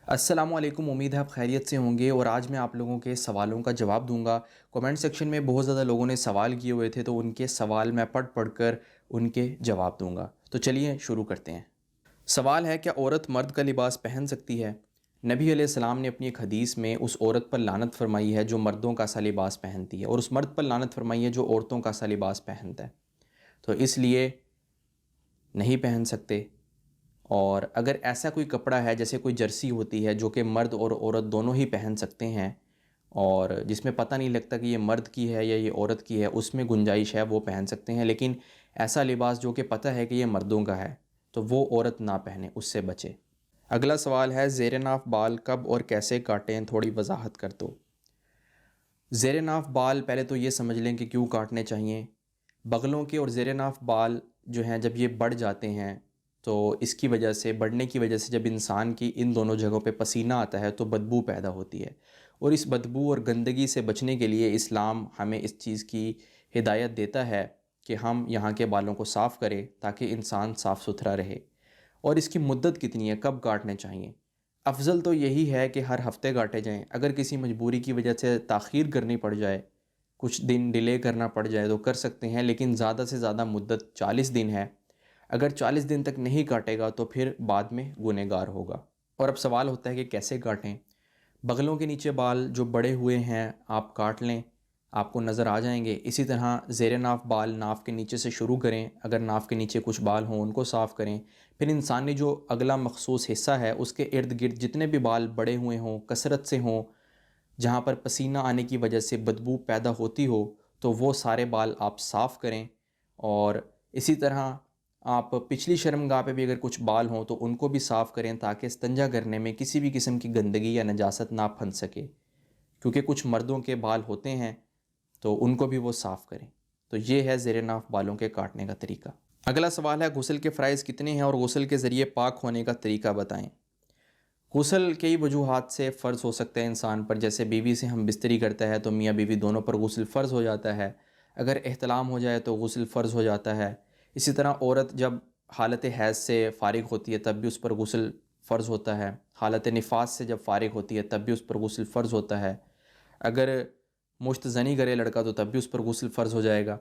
السلام علیکم، امید ہے آپ خیریت سے ہوں گے اور آج میں آپ لوگوں کے سوالوں کا جواب دوں گا۔ کومنٹ سیکشن میں بہت زیادہ لوگوں نے سوال کیے ہوئے تھے تو ان کے سوال میں پڑھ کر ان کے جواب دوں گا۔ تو چلیے شروع کرتے ہیں۔ سوال ہے، کیا عورت مرد کا لباس پہن سکتی ہے؟ نبی علیہ السلام نے اپنی ایک حدیث میں اس عورت پر لعنت فرمائی ہے جو مردوں کا سا لباس پہنتی ہے، اور اس مرد پر لعنت فرمائی ہے جو عورتوں کا سا لباس پہنتا ہے، تو اس لیے نہیں پہن سکتے۔ اور اگر ایسا کوئی کپڑا ہے جیسے کوئی جرسی ہوتی ہے جو کہ مرد اور عورت دونوں ہی پہن سکتے ہیں، اور جس میں پتہ نہیں لگتا کہ یہ مرد کی ہے یا یہ عورت کی ہے، اس میں گنجائش ہے، وہ پہن سکتے ہیں۔ لیکن ایسا لباس جو کہ پتہ ہے کہ یہ مردوں کا ہے تو وہ عورت نہ پہنے، اس سے بچے۔ اگلا سوال ہے، زیر ناف بال کب اور کیسے کاٹیں؟ تھوڑی وضاحت کر دو۔ زیر ناف بال پہلے تو یہ سمجھ لیں کہ کیوں کاٹنے چاہیے۔ بغلوں کے اور زیر ناف بال جو ہیں جب یہ بڑھ جاتے ہیں تو اس کی وجہ سے، بڑھنے کی وجہ سے، جب انسان کی ان دونوں جگہوں پہ پسینہ آتا ہے تو بدبو پیدا ہوتی ہے، اور اس بدبو اور گندگی سے بچنے کے لیے اسلام ہمیں اس چیز کی ہدایت دیتا ہے کہ ہم یہاں کے بالوں کو صاف کریں تاکہ انسان صاف ستھرا رہے۔ اور اس کی مدت کتنی ہے، کب کاٹنے چاہیے؟ افضل تو یہی ہے کہ ہر ہفتے کاٹے جائیں۔ اگر کسی مجبوری کی وجہ سے تاخیر کرنی پڑ جائے، کچھ دن ڈیلے کرنا پڑ جائے تو کر سکتے ہیں، لیکن زیادہ سے زیادہ مدت 40 دن ہے۔ اگر 40 دن تک نہیں کاٹے گا تو پھر بعد میں گنہگار ہوگا۔ اور اب سوال ہوتا ہے کہ کیسے کاٹیں؟ بغلوں کے نیچے بال جو بڑے ہوئے ہیں آپ کاٹ لیں، آپ کو نظر آ جائیں گے۔ اسی طرح زیر ناف بال ناف کے نیچے سے شروع کریں، اگر ناف کے نیچے کچھ بال ہوں ان کو صاف کریں۔ پھر انسانی جو اگلا مخصوص حصہ ہے اس کے ارد گرد جتنے بھی بال بڑے ہوئے ہوں، کثرت سے ہوں، جہاں پر پسینہ آنے کی وجہ سے بدبو پیدا ہوتی ہو، تو وہ سارے بال آپ صاف کریں۔ اور اسی طرح آپ پچھلی شرمگاہ پہ بھی اگر کچھ بال ہوں تو ان کو بھی صاف کریں تاکہ استنجا کرنے میں کسی بھی قسم کی گندگی یا نجاست نہ پھنس سکے، کیونکہ کچھ مردوں کے بال ہوتے ہیں تو ان کو بھی وہ صاف کریں۔ تو یہ ہے زیر ناف بالوں کے کاٹنے کا طریقہ۔ اگلا سوال ہے، غسل کے فرائض کتنے ہیں اور غسل کے ذریعے پاک ہونے کا طریقہ بتائیں۔ غسل کئی وجوہات سے فرض ہو سکتا ہے انسان پر، جیسے بیوی سے ہم بستری کرتا ہے تو میاں بیوی دونوں پر غسل فرض ہو جاتا ہے۔ اگر احتلام ہو جائے تو غسل فرض ہو جاتا ہے۔ اسی طرح عورت جب حالت حیض سے فارغ ہوتی ہے تب بھی اس پر غسل فرض ہوتا ہے۔ حالت نفاس سے جب فارغ ہوتی ہے تب بھی اس پر غسل فرض ہوتا ہے۔ اگر مشت زنی کرے لڑکا تو تب بھی اس پر غسل فرض ہو جائے گا۔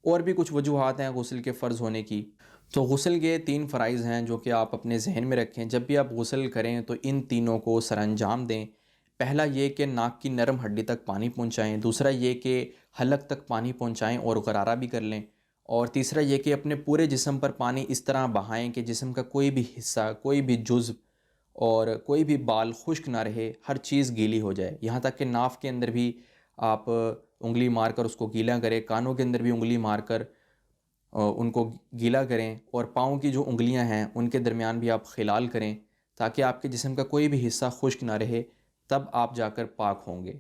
اور بھی کچھ وجوہات ہیں غسل کے فرض ہونے کی۔ تو غسل کے 3 فرائض ہیں جو کہ آپ اپنے ذہن میں رکھیں۔ جب بھی آپ غسل کریں تو ان تینوں کو سر انجام دیں۔ پہلا یہ کہ ناک کی نرم ہڈی تک پانی پہنچائیں، دوسرا یہ کہ حلق تک پانی پہنچائیں اور غرارہ بھی کر لیں، اور تیسرا یہ کہ اپنے پورے جسم پر پانی اس طرح بہائیں کہ جسم کا کوئی بھی حصہ، کوئی بھی جزو اور کوئی بھی بال خشک نہ رہے، ہر چیز گیلی ہو جائے، یہاں تک کہ ناف کے اندر بھی آپ انگلی مار کر اس کو گیلا کریں، کانوں کے اندر بھی انگلی مار کر ان کو گیلا کریں، اور پاؤں کی جو انگلیاں ہیں ان کے درمیان بھی آپ خلال کریں تاکہ آپ کے جسم کا کوئی بھی حصہ خشک نہ رہے، تب آپ جا کر پاک ہوں گے۔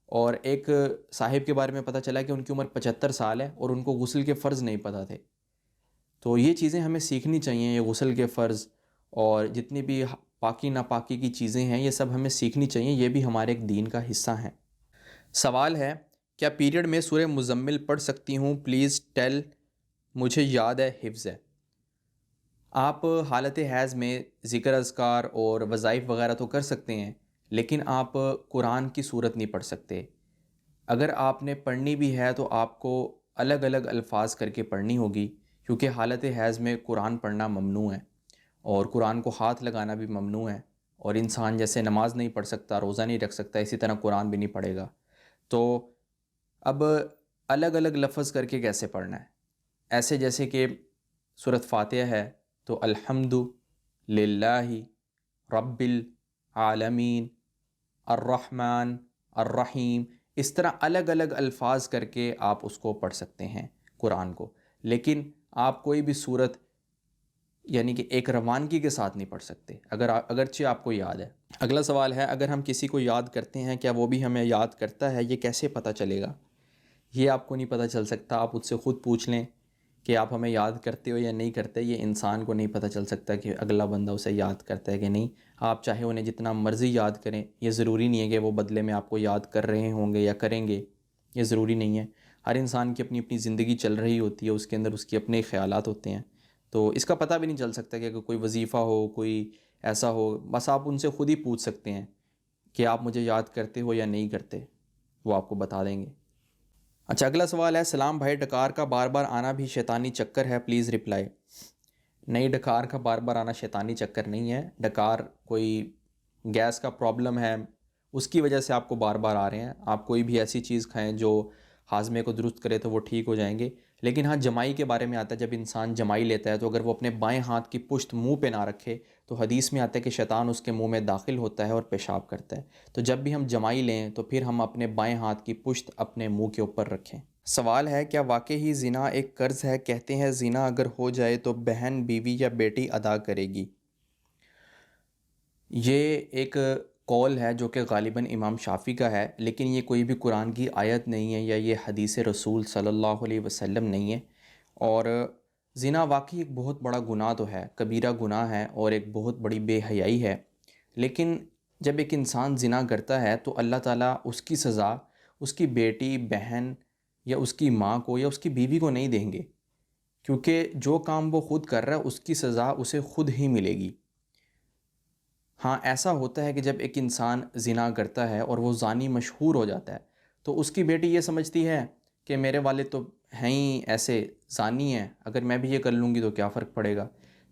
اور ایک صاحب کے بارے میں پتہ چلا کہ ان کی عمر 75 سال ہے اور ان کو غسل کے فرض نہیں پتہ تھے۔ تو یہ چیزیں ہمیں سیکھنی چاہیے، یہ غسل کے فرض اور جتنی بھی پاکی ناپاکی کی چیزیں ہیں یہ سب ہمیں سیکھنی چاہیے، یہ بھی ہمارے ایک دین کا حصہ ہیں۔ سوال ہے، کیا پیریڈ میں سورہ مزمل پڑھ سکتی ہوں؟ پلیز ٹیل، مجھے یاد ہے، حفظ ہے۔ آپ حالت حیض میں ذکر اذکار اور وظائف وغیرہ تو کر سکتے ہیں، لیکن آپ قرآن کی صورت نہیں پڑھ سکتے۔ اگر آپ نے پڑھنی بھی ہے تو آپ کو الگ الگ الفاظ کر کے پڑھنی ہوگی، کیونکہ حالت حیض میں قرآن پڑھنا ممنوع ہے، اور قرآن کو ہاتھ لگانا بھی ممنوع ہے، اور انسان جیسے نماز نہیں پڑھ سکتا، روزہ نہیں رکھ سکتا، اسی طرح قرآن بھی نہیں پڑھے گا۔ تو اب الگ الگ لفظ کر کے کیسے پڑھنا ہے؟ ایسے جیسے کہ سورۃ فاتحہ ہے تو الحمد للہ رب العالمین الرحمن الرحیم، اس طرح الگ الگ الفاظ کر کے آپ اس کو پڑھ سکتے ہیں قرآن کو، لیکن آپ کوئی بھی صورت یعنی کہ ایک روانگی کے ساتھ نہیں پڑھ سکتے اگرچہ آپ کو یاد ہے۔ اگلا سوال ہے، اگر ہم کسی کو یاد کرتے ہیں کیا وہ بھی ہمیں یاد کرتا ہے؟ یہ کیسے پتہ چلے گا؟ یہ آپ کو نہیں پتہ چل سکتا، آپ اس سے خود پوچھ لیں کہ آپ ہمیں یاد کرتے ہو یا نہیں کرتے۔ یہ انسان کو نہیں پتہ چل سکتا کہ اگلا بندہ اسے یاد کرتا ہے کہ نہیں۔ آپ چاہے انہیں جتنا مرضی یاد کریں، یہ ضروری نہیں ہے کہ وہ بدلے میں آپ کو یاد کر رہے ہوں گے یا کریں گے، یہ ضروری نہیں ہے۔ ہر انسان کی اپنی اپنی زندگی چل رہی ہوتی ہے، اس کے اندر اس کے اپنے خیالات ہوتے ہیں، تو اس کا پتہ بھی نہیں چل سکتا کہ اگر کوئی وظیفہ ہو، کوئی ایسا ہو، بس آپ ان سے خود ہی پوچھ سکتے ہیں کہ آپ مجھے یاد کرتے ہو یا نہیں کرتے، وہ آپ کو بتا دیں گے۔ اچھا، اگلا سوال ہے، سلام بھائی، ڈکار کا بار بار آنا بھی شیطانی چکر ہے، پلیز رپلائی۔ نہیں، ڈکار کا بار بار آنا شیطانی چکر نہیں ہے، ڈکار کوئی گیس کا پرابلم ہے، اس کی وجہ سے آپ کو بار بار آ رہے ہیں۔ آپ کوئی بھی ایسی چیز کھائیں جو ہاضمے کو درست کرے تو وہ ٹھیک ہو جائیں گے۔ لیکن ہاں، جمائی کے بارے میں آتا ہے، جب انسان جمائی لیتا ہے تو اگر وہ اپنے بائیں ہاتھ کی پشت منہ پہ نہ رکھے تو حدیث میں آتا ہے کہ شیطان اس کے منہ میں داخل ہوتا ہے اور پیشاب کرتا ہے۔ تو جب بھی ہم جمائی لیں تو پھر ہم اپنے بائیں ہاتھ کی پشت اپنے منہ کے اوپر رکھیں۔ سوال ہے، کیا واقعی زنا ایک قرض ہے؟ کہتے ہیں زنا اگر ہو جائے تو بہن، بیوی یا بیٹی ادا کرے گی۔ یہ ایک قول ہے جو کہ غالباً امام شافعی کا ہے، لیکن یہ کوئی بھی قرآن کی آیت نہیں ہے یا یہ حدیث رسول صلی اللہ علیہ وسلم نہیں ہے۔ اور زنا واقعی ایک بہت بڑا گناہ تو ہے، کبیرہ گناہ ہے اور ایک بہت بڑی بے حیائی ہے، لیکن جب ایک انسان زنا کرتا ہے تو اللہ تعالیٰ اس کی سزا اس کی بیٹی، بہن یا اس کی ماں کو یا اس کی بیوی کو نہیں دیں گے، کیونکہ جو کام وہ خود کر رہا ہے اس کی سزا اسے خود ہی ملے گی۔ ہاں، ایسا ہوتا ہے کہ جب ایک انسان زنا کرتا ہے اور وہ زانی مشہور ہو جاتا ہے تو اس کی بیٹی یہ سمجھتی ہے کہ میرے والد تو ہیں ہی ایسے زانی ہیں، اگر میں بھی یہ کر لوں گی تو کیا فرق پڑے گا۔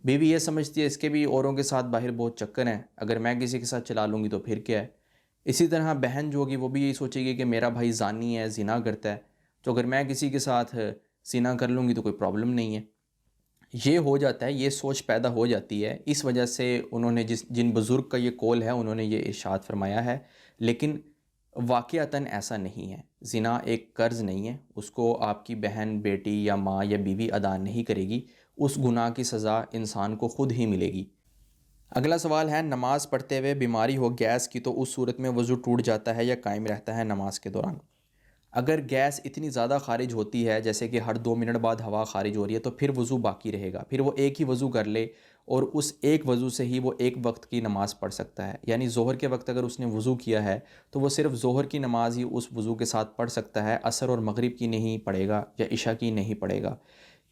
بیوی یہ سمجھتی ہے اس کے بھی اوروں کے ساتھ باہر بہت چکر ہیں، اگر میں کسی کے ساتھ چلا لوں گی تو پھر کیا ہے۔ اسی طرح بہن جو ہوگی وہ بھی یہی سوچے گی کہ میرا بھائی زانی ہے، زنا کرتا ہے، تو اگر میں کسی کے ساتھ زنا کر لوں گی تو کوئی پرابلم نہیں ہے۔ یہ ہو جاتا ہے، یہ سوچ پیدا ہو جاتی ہے، اس وجہ سے انہوں نے جن بزرگ کا یہ قول ہے انہوں نے یہ ارشاد فرمایا ہے، لیکن واقعتاً ایسا نہیں ہے۔ زنا ایک قرض نہیں ہے، اس کو آپ کی بہن، بیٹی یا ماں یا بیوی ادا نہیں کرے گی، اس گناہ کی سزا انسان کو خود ہی ملے گی۔ اگلا سوال ہے، نماز پڑھتے ہوئے بیماری ہو گیس کی تو اس صورت میں وضو ٹوٹ جاتا ہے یا قائم رہتا ہے نماز کے دوران؟ اگر گیس اتنی زیادہ خارج ہوتی ہے جیسے کہ ہر 2 منٹ بعد ہوا خارج ہو رہی ہے تو پھر وضو باقی رہے گا، پھر وہ ایک ہی وضو کر لے اور اس ایک وضو سے ہی وہ ایک وقت کی نماز پڑھ سکتا ہے۔ یعنی ظہر کے وقت اگر اس نے وضو کیا ہے تو وہ صرف ظہر کی نماز ہی اس وضو کے ساتھ پڑھ سکتا ہے، عصر اور مغرب کی نہیں پڑھے گا یا عشاء کی نہیں پڑھے گا،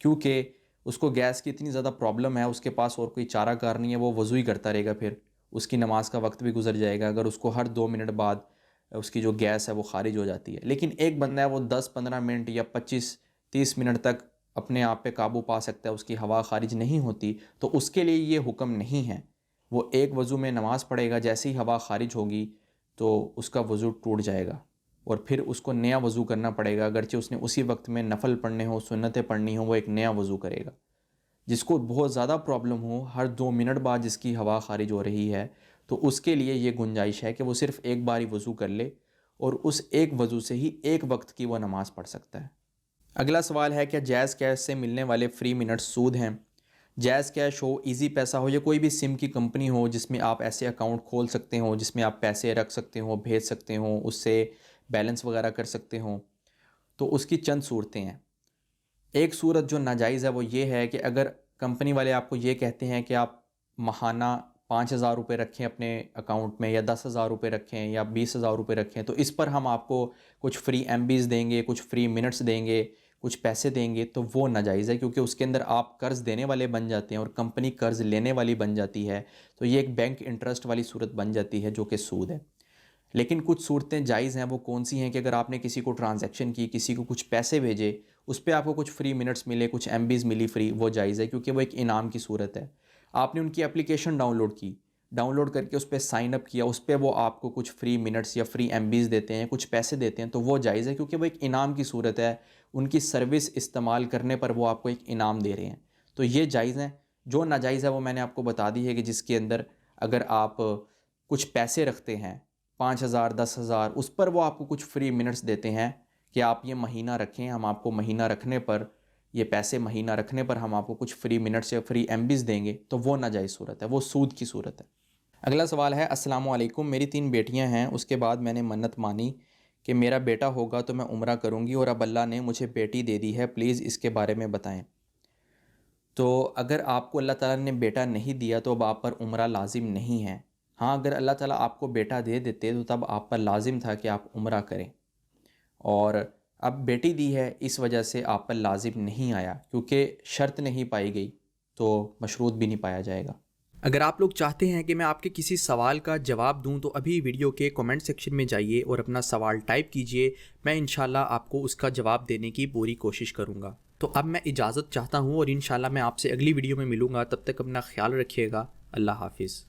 کیونکہ اس کو گیس کی اتنی زیادہ پرابلم ہے، اس کے پاس اور کوئی چارہ کار نہیں ہے، وہ وضو ہی کرتا رہے گا، پھر اس کی نماز کا وقت بھی گزر جائے گا اگر اس کو ہر 2 منٹ بعد اس کی جو گیس ہے وہ خارج ہو جاتی ہے۔ لیکن ایک بندہ ہے وہ 10-15 منٹ یا 25-30 منٹ تک اپنے آپ پہ قابو پا سکتا ہے، اس کی ہوا خارج نہیں ہوتی، تو اس کے لیے یہ حکم نہیں ہے۔ وہ ایک وضو میں نماز پڑھے گا، جیسے ہی ہوا خارج ہوگی تو اس کا وضو ٹوٹ جائے گا اور پھر اس کو نیا وضو کرنا پڑے گا، اگرچہ اس نے اسی وقت میں نفل پڑھنے ہوں، سنتیں پڑھنی ہوں، وہ ایک نیا وضو کرے گا۔ جس کو بہت زیادہ پرابلم ہو، ہر 2 منٹ بعد جس کی ہوا خارج ہو رہی ہے، تو اس کے لیے یہ گنجائش ہے کہ وہ صرف ایک بار ہی وضو کر لے اور اس ایک وضو سے ہی ایک وقت کی وہ نماز پڑھ سکتا ہے۔ اگلا سوال ہے، کیا جائز کیش سے ملنے والے فری منٹس سود ہیں؟ جائز کیش ہو، ایزی پیسہ ہو یا کوئی بھی سم کی کمپنی ہو جس میں آپ ایسے اکاؤنٹ کھول سکتے ہوں جس میں آپ پیسے رکھ سکتے ہوں، بھیج سکتے ہوں، اس سے بیلنس وغیرہ کر سکتے ہوں، تو اس کی چند صورتیں ہیں۔ ایک صورت جو ناجائز ہے وہ یہ ہے کہ اگر کمپنی والے آپ کو یہ کہتے ہیں کہ آپ ماہانہ 5,000 روپے رکھیں اپنے اکاؤنٹ میں یا 10,000 روپے رکھیں یا 20,000 روپے رکھیں تو اس پر ہم آپ کو کچھ فری ایم بیز دیں گے، کچھ فری منٹس دیں گے، کچھ پیسے دیں گے، تو وہ ناجائز ہے، کیونکہ اس کے اندر آپ قرض دینے والے بن جاتے ہیں اور کمپنی قرض لینے والی بن جاتی ہے، تو یہ ایک بینک انٹرسٹ والی صورت بن جاتی ہے جو کہ سود ہے۔ لیکن کچھ صورتیں جائز ہیں، وہ کون سی ہیں کہ اگر آپ نے کسی کو ٹرانزیکشن کی، کسی کو کچھ پیسے بھیجے، اس پہ آپ کو کچھ فری منٹس ملے، کچھ ایم بیز ملی فری، وہ جائز ہے، کیونکہ وہ ایک انعام کی صورت ہے۔ آپ نے ان کی اپلیکیشن ڈاؤن لوڈ کی، ڈاؤن لوڈ کر کے اس پہ سائن اپ کیا، اس پہ وہ آپ کو کچھ فری منٹس یا فری ایم بیز دیتے ہیں، کچھ پیسے دیتے ہیں، تو وہ جائز ہے، کیونکہ وہ ایک انعام کی صورت ہے، ان کی سروس استعمال کرنے پر وہ آپ کو ایک انعام دے رہے ہیں، تو یہ جائز ہیں۔ جو ناجائز ہے وہ میں نے آپ کو بتا دی ہے کہ جس کے اندر اگر آپ کچھ پیسے رکھتے ہیں 5,000 10,000، اس پر وہ آپ کو کچھ فری منٹس دیتے ہیں کہ آپ یہ مہینہ رکھیں، ہم آپ کو مہینہ رکھنے پر، یہ پیسے مہینہ رکھنے پر ہم آپ کو کچھ فری منٹس یا فری ایم بیز دیں گے، تو وہ ناجائز صورت ہے، وہ سود کی صورت ہے۔ اگلا سوال ہے، السلام علیکم، میری 3 بیٹیاں ہیں، اس کے بعد میں نے منت مانی کہ میرا بیٹا ہوگا تو میں عمرہ کروں گی اور اب اللہ نے مجھے بیٹی دے دی ہے، پلیز اس کے بارے میں بتائیں۔ تو اگر آپ کو اللہ تعالیٰ نے بیٹا نہیں دیا تو اب آپ پر عمرہ لازم نہیں ہے۔ ہاں، اگر اللہ تعالیٰ آپ کو بیٹا دے دیتے تو تب آپ پر لازم تھا کہ آپ عمرہ کریں، اور اب بیٹی دی ہے اس وجہ سے آپ پر لازم نہیں آیا، کیونکہ شرط نہیں پائی گئی تو مشروط بھی نہیں پایا جائے گا۔ اگر آپ لوگ چاہتے ہیں کہ میں آپ کے کسی سوال کا جواب دوں تو ابھی ویڈیو کے کمنٹ سیکشن میں جائیے اور اپنا سوال ٹائپ کیجئے، میں انشاءاللہ آپ کو اس کا جواب دینے کی پوری کوشش کروں گا۔ تو اب میں اجازت چاہتا ہوں اور انشاءاللہ میں آپ سے اگلی ویڈیو میں ملوں گا، تب تک اپنا خیال رکھیے گا۔ اللہ حافظ۔